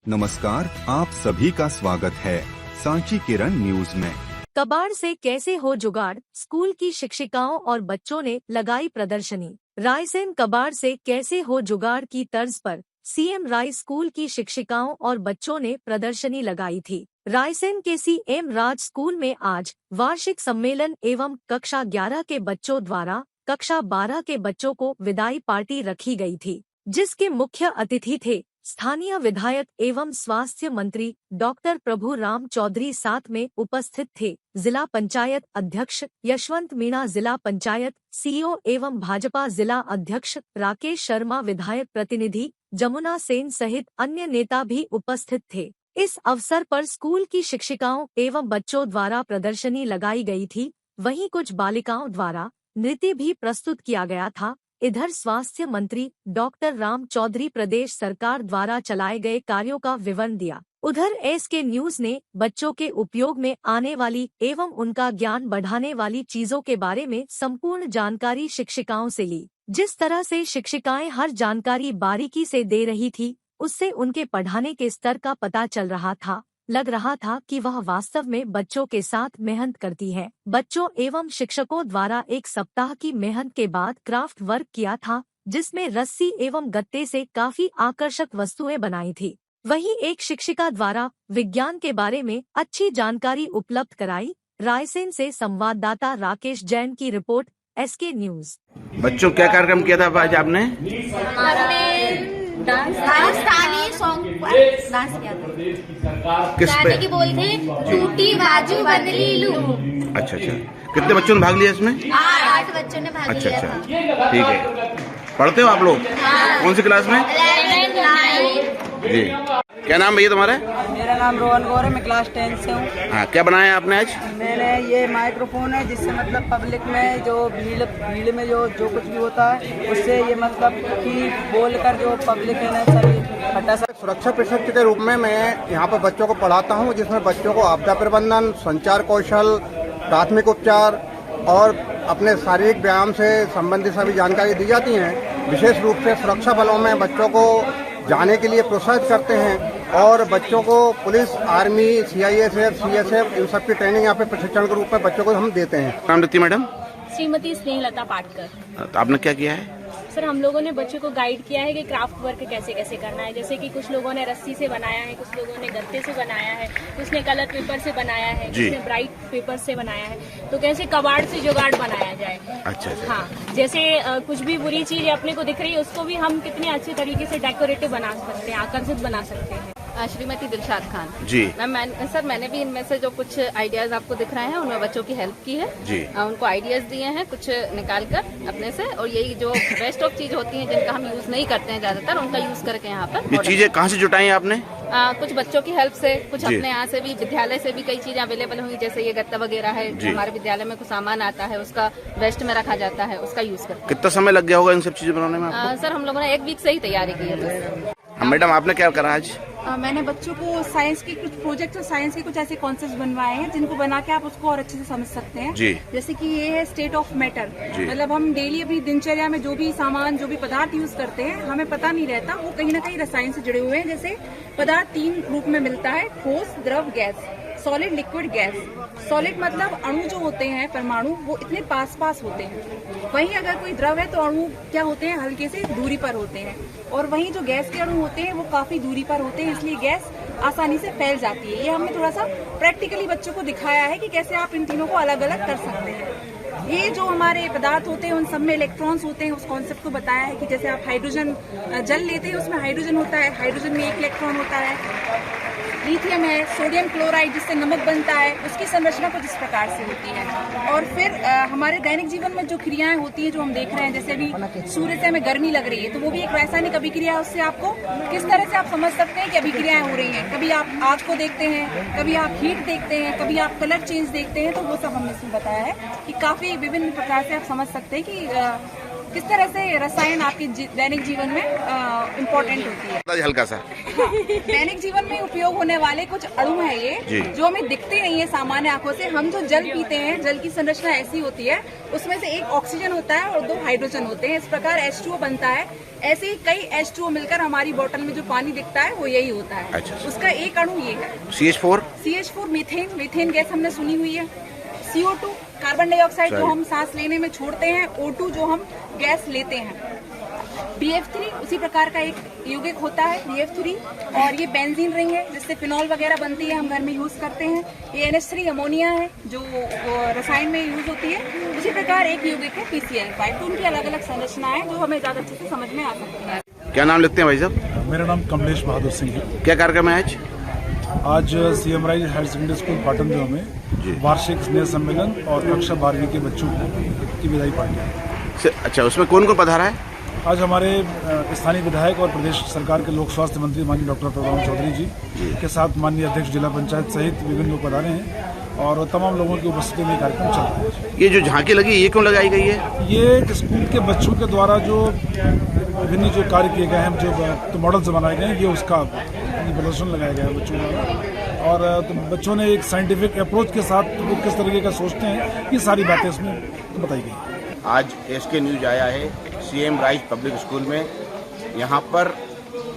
नमस्कार, आप सभी का स्वागत है सांची किरण न्यूज में। कबाड़ से कैसे हो जुगाड़, स्कूल की शिक्षिकाओं और बच्चों ने लगाई प्रदर्शनी। रायसेन कबाड़ से कैसे हो जुगाड़ की तर्ज पर सीएम राय स्कूल की शिक्षिकाओं और बच्चों ने प्रदर्शनी लगाई थी। रायसेन के सीएम राज स्कूल में आज वार्षिक सम्मेलन एवं कक्षा 11 के बच्चों द्वारा कक्षा 12 के बच्चों को विदाई पार्टी रखी गई थी, जिसके मुख्य अतिथि थे स्थानीय विधायक एवं स्वास्थ्य मंत्री डॉक्टर प्रभु राम चौधरी। साथ में उपस्थित थे जिला पंचायत अध्यक्ष यशवंत मीणा, जिला पंचायत सीईओ एवं भाजपा जिला अध्यक्ष राकेश शर्मा, विधायक प्रतिनिधि जमुना सेन सहित अन्य नेता भी उपस्थित थे। इस अवसर पर स्कूल की शिक्षिकाओं एवं बच्चों द्वारा प्रदर्शनी लगाई गई थी। वहीं कुछ बालिकाओं द्वारा नृत्य भी प्रस्तुत किया गया था। इधर स्वास्थ्य मंत्री डॉक्टर राम चौधरी प्रदेश सरकार द्वारा चलाए गए कार्यों का विवरण दिया। उधर एसके न्यूज ने बच्चों के उपयोग में आने वाली एवं उनका ज्ञान बढ़ाने वाली चीजों के बारे में संपूर्ण जानकारी शिक्षिकाओं से ली। जिस तरह से शिक्षिकाएं हर जानकारी बारीकी से दे रही थी, उससे उनके पढ़ाने के स्तर का पता चल रहा था। लग रहा था कि वह वास्तव में बच्चों के साथ मेहनत करती है। बच्चों एवं शिक्षकों द्वारा एक सप्ताह की मेहनत के बाद क्राफ्ट वर्क किया था, जिसमें रस्सी एवं गत्ते से काफी आकर्षक वस्तुएं बनाई थी। वहीं एक शिक्षिका द्वारा विज्ञान के बारे में अच्छी जानकारी उपलब्ध कराई। रायसेन से संवाददाता राकेश जैन की रिपोर्ट, एसके न्यूज। बच्चों क्या कार्यक्रम किया था आज आपने? राजस्थानी सॉन्ग डांस किया था। किस पे? की बोल थे टूटी बाजू बदली लूं। अच्छा, कितने बच्चों ने भाग लिया इसमें? 8 बच्चों ने भाग लिया था। ठीक है। पढ़ते हो आप लोग? कौन सी क्लास में? 11th, 9th। जी। क्या नाम भैया तुम्हारा? मेरा नाम रोहन गौर है, मैं क्लास 10 से हूँ। हाँ, क्या बनाया आपने आज? मैंने ये माइक्रोफोन है, जिससे मतलब पब्लिक में जो भीड़ में जो कुछ भी होता है, उससे ये मतलब कि बोलकर जो पब्लिक है ना सभी हटा सकते। सुरक्षा प्रशिक्षक के रूप में मैं यहाँ पर बच्चों को पढ़ाता हूँ, जिसमें बच्चों को आपदा प्रबंधन, संचार कौशल, प्राथमिक उपचार और अपने शारीरिक व्यायाम से संबंधित सभी जानकारी दी जाती हैं। विशेष रूप से सुरक्षा बलों में बच्चों को जाने के लिए प्रोत्साहित करते हैं और बच्चों को पुलिस, आर्मी, CISF, CSF इन सब की ट्रेनिंग यहाँ पे प्रशिक्षण के रूप में बच्चों को हम देते हैं। नाम देती मैडम? श्रीमती स्नेहलता पाटकर। तो आपने क्या किया है? सर, हम लोगों ने बच्चों को गाइड किया है कि क्राफ्ट वर्क कैसे कैसे करना है। जैसे कि कुछ लोगों ने रस्सी से बनाया है, कुछ लोगों ने गत्ते से बनाया है, कुछ ने कलर पेपर से बनाया है, कुछ ने ब्राइट पेपर से बनाया है। तो कैसे कबाड़ से जुगाड़ बनाया जाए। अच्छा। हाँ, जैसे कुछ भी बुरी चीज अपने को दिख रही है, उसको भी हम कितने अच्छे तरीके से डेकोरेटिव बना सकते हैं, आकर्षित बना सकते हैं। श्रीमती दिलशाद खान जी। सर, मैंने भी इनमें से जो कुछ आइडियाज आपको दिख रहे हैं, उनमें बच्चों की हेल्प की है जी। उनको आइडियाज दिए हैं कुछ निकाल कर अपने से, और यही जो बेस्ट ऑफ चीज होती हैं जिनका हम यूज नहीं करते हैं ज्यादातर, उनका यूज करके यहाँ पर ये चीजें कहाँ से जुटाई हैं आपने? कुछ बच्चों की हेल्प से, कुछ अपने यहाँ से भी, विद्यालय से भी कई चीजें अवेलेबल हुई, जैसे ये गत्ता वगैरह है, हमारे विद्यालय में कुछ सामान आता है, उसका वेस्ट में रखा जाता है, उसका यूज करते। कितना समय लग गया होगा इन सब चीजें बनाने में आपको? सर, हम लोगों ने 1 वीक से ही तैयारी की है। मैडम, आपने क्या करा आज? मैंने बच्चों को साइंस के कुछ प्रोजेक्ट और साइंस के कुछ ऐसे कॉन्सेप्ट बनवाए हैं, जिनको बना के आप उसको और अच्छे से समझ सकते हैं जी। जैसे कि ये है स्टेट ऑफ मैटर। मतलब हम डेली अपनी दिनचर्या में जो भी सामान, जो भी पदार्थ यूज करते हैं, हमें पता नहीं रहता, वो कहीं ना कहीं रसायन से जुड़े हुए हैं। जैसे पदार्थ 3 रूप में मिलता है: ठोस, द्रव, gas. Solid, liquid, gas. Solid मतलब अणु जो होते हैं, परमाणु, वो इतने पास होते हैं। वहीं अगर कोई द्रव है तो अणु क्या होते हैं, हल्के से दूरी पर होते हैं। और वहीं जो गैस के अणु होते हैं वो काफी दूरी पर होते हैं, इसलिए गैस आसानी से फैल जाती है। ये हमने थोड़ा सा प्रैक्टिकली बच्चों को दिखाया है कि कैसे आप इन तीनों को अलग अलग कर सकते हैं। ये जो हमारे पदार्थ होते हैं उन सब में इलेक्ट्रॉन्स होते हैं, उस कॉन्सेप्ट को बताया है कि जैसे आप हाइड्रोजन जल लेते हैं, उसमें हाइड्रोजन होता है, हाइड्रोजन में 1 इलेक्ट्रॉन होता है। लिथियम है, सोडियम क्लोराइड जिससे नमक बनता है, उसकी संरचना कुछ इस प्रकार से होती है। और फिर हमारे दैनिक जीवन में जो क्रियाएं होती है, जो हम देख रहे हैं, जैसे अभी सूर्य से हमें गर्मी लग रही है, तो वो भी एक रासायनिक अभिक्रिया है। उससे आपको किस तरह से आप समझ सकते हैं कि अभिक्रियाएं हो रही हैं। कभी आप आग को देखते हैं, कभी आप हीट देखते हैं, कभी आप कलर चेंज देखते हैं, तो वो सब हमने इसमें बताया है कि काफी विभिन्न प्रकार से आप समझ सकते हैं कि किस तरह से रसायन आपके दैनिक जीवन में इम्पोर्टेंट होती है। हल्का सा दैनिक जीवन में उपयोग होने वाले कुछ अणु है ये जो हमें दिखते नहीं है सामान्य आंखों से। हम जो जल पीते हैं, जल की संरचना ऐसी होती है, उसमें से एक ऑक्सीजन होता है और 2 हाइड्रोजन होते हैं। इस प्रकार H2O बनता है। ऐसे ही कई H2O मिलकर हमारी बोतल में जो पानी दिखता है वो यही होता है। अच्छा। उसका एक अणु ये है CH4 मीथेन गैस हमने सुनी हुई है। CO2 कार्बन डाइऑक्साइड जो हम सांस लेने में छोड़ते हैं। O2 जो हम गैस लेते हैं। BF3 उसी प्रकार का एक यौगिक होता है BF3। और ये बेंजीन रिंग है जिससे फिनॉल वगैरह बनती है, हम घर में यूज करते हैं। ये NH3 अमोनिया है जो रसायन में यूज होती है। उसी प्रकार एक यौगिक है PCl5। तो उनकी अलग अलग संरचना है जो हमें ज्यादा अच्छे से समझ में आ सकती है। क्या नाम लिखते हैं भाई साहब? मेरा नाम कमलेश बहादुर सिंह है। क्या कार्यक्रम है आज CM rise higher secondary school Patandev में वार्षिक स्नेह सम्मेलन और कक्षा 12वीं के बच्चों की विदाई पार्टी है। अच्छा, उसमें कौन कौन पधारा है? आज हमारे स्थानीय विधायक और प्रदेश सरकार के लोक स्वास्थ्य मंत्री माननीय डॉक्टर प्रभुराम चौधरी जी के साथ माननीय अध्यक्ष जिला पंचायत सहित विभिन्न लोग पधारे हैं और तमाम लोगों की उपस्थिति में कार्यक्रम चल रहा है। ये जो झांकी लगी ये क्यों लगाई गई है? ये स्कूल के बच्चों के द्वारा जो विभिन्न जो कार्य किए गए हैं, जो मॉडल्स बनाए गए हैं, ये उसका प्रदर्शन लगाया गया है बच्चों द्वारा। और तो बच्चों ने एक साइंटिफिक अप्रोच के साथ वो किस तरीके का सोचते हैं, ये सारी बातें इसमें बताई गई। आज SK न्यूज आया है CM राइज पब्लिक स्कूल में। यहाँ पर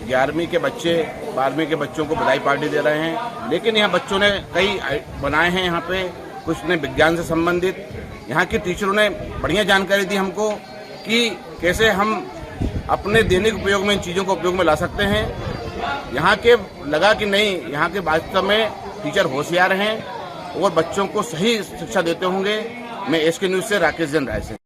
11वीं के बच्चे 12वीं के बच्चों को बधाई पार्टी दे रहे हैं। लेकिन यहाँ बच्चों ने कई बनाए हैं, यहाँ पे कुछ ने विज्ञान से संबंधित। यहाँ के टीचरों ने बढ़िया जानकारी दी हमको कि कैसे हम अपने दैनिक उपयोग में इन चीज़ों को उपयोग में ला सकते हैं। यहाँ के लगा कि नहीं, यहाँ के वास्तव में टीचर होशियार हैं और बच्चों को सही शिक्षा देते होंगे। मैं SK न्यूज से राकेश जैन राय से।